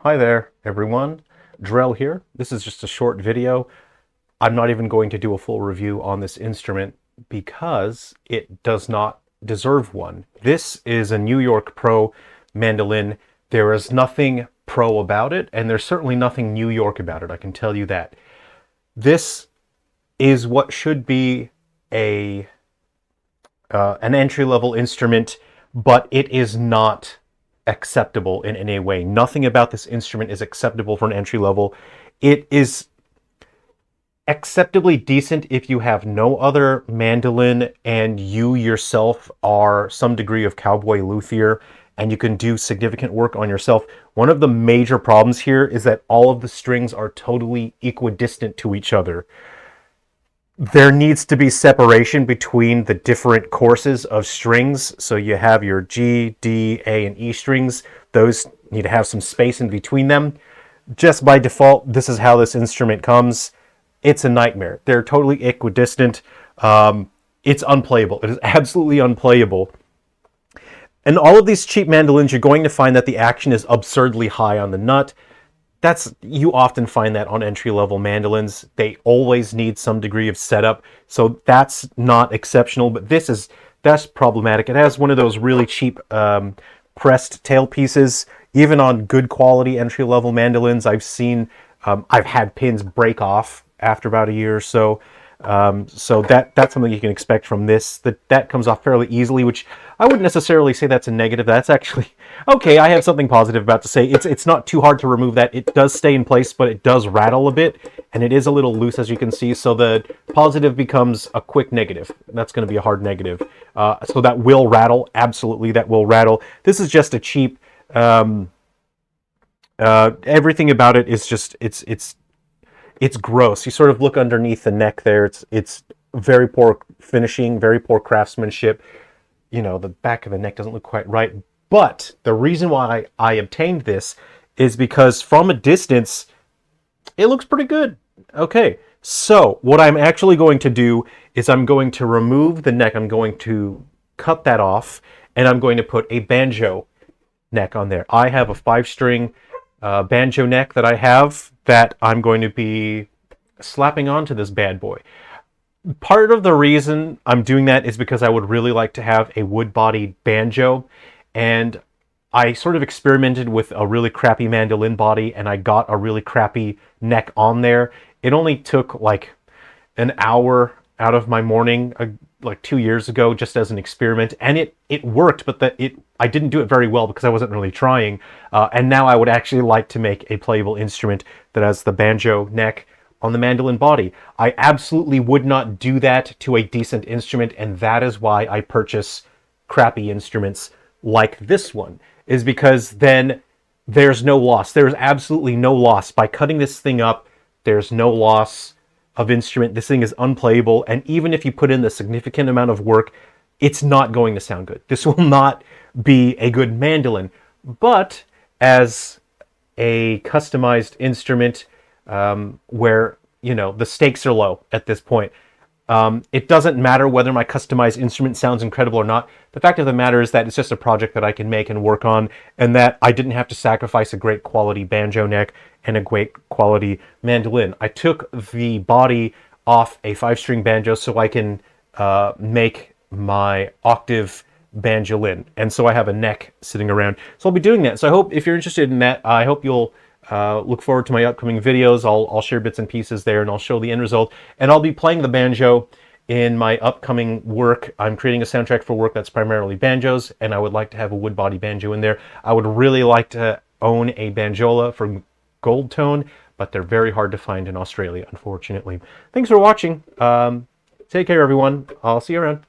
Hi there, everyone. Drell here. This is just a short video. I'm not even going to do a full review on this instrument because it does not deserve one. This is a New York Pro mandolin. There is nothing pro about it, and there's certainly nothing New York about it, I can tell you that. This is what should be an entry-level instrument, but it is not acceptable in any way. Nothing about this instrument is acceptable for an entry level. It is acceptably decent if you have no other mandolin and you yourself are some degree of cowboy luthier and you can do significant work on yourself. One of the major problems here is that all of the strings are totally equidistant to each other. There needs to be separation between the different courses of strings. So you have your G, D, A, and E strings. Those need to have some space in between them. Just by default, this is how this instrument comes. It's a nightmare. They're totally equidistant. It's unplayable. It is absolutely unplayable. And all of these cheap mandolins, you're going to find that the action is absurdly high on the nut. You often find that on entry-level mandolins. They always need some degree of setup, so that's not exceptional, but that's problematic. It has one of those really cheap pressed tail pieces. Even on good quality entry-level mandolins, I've had pins break off after about a year or so. So that's something you can expect from this. That comes off fairly easily, which I wouldn't necessarily say that's a negative. That's actually okay. I have something positive about to say. It's not too hard to remove that. It does stay in place, but it does rattle a bit, and it is a little loose, as you can see. So the positive becomes a quick negative. That's going to be a hard negative. So that will rattle. Absolutely, that will rattle. This is just a cheap. Everything about it is just it's gross. You sort of look underneath the neck there. It's very poor finishing, very poor craftsmanship. You know, the back of the neck doesn't look quite right. But the reason why I obtained this is because from a distance, it looks pretty good. Okay, so what I'm actually going to do is I'm going to remove the neck. I'm going to cut that off, and I'm going to put a banjo neck on there. I have a 5-string banjo neck that I have that I'm going to be slapping onto this bad boy. Part of the reason I'm doing that is because I would really like to have a wood-bodied banjo, and I sort of experimented with a really crappy mandolin body, and I got a really crappy neck on there. It only took like an hour out of my morning, like 2 years ago, just as an experiment, and it worked, but I didn't do it very well because I wasn't really trying. And now I would actually like to make a playable instrument that has the banjo neck on the mandolin body. I absolutely would not do that to a decent instrument, and that is why I purchase crappy instruments like this one, is because then there's no loss. There's absolutely no loss. By cutting this thing up, there's no loss of instrument. This thing is unplayable, and even if you put in the significant amount of work, it's not going to sound good. This will not be a good mandolin, but as a customized instrument, where, you know, the stakes are low at this point. It doesn't matter whether my customized instrument sounds incredible or not. The fact of the matter is that it's just a project that I can make and work on, and that I didn't have to sacrifice a great quality banjo neck and a great quality mandolin. I took the body off a 5-string banjo so I can make my octave banjolin, and so I have a neck sitting around. So I'll be doing that. So I hope, if you're interested in that, I hope you'll look forward to my upcoming videos. I'll share bits and pieces there, and I'll show the end result. And I'll be playing the banjo in my upcoming work. I'm creating a soundtrack for work that's primarily banjos, and I would like to have a wood body banjo in there. I would really like to own a banjola from Gold Tone, but they're very hard to find in Australia, unfortunately. Thanks for watching. Take care, everyone. I'll see you around.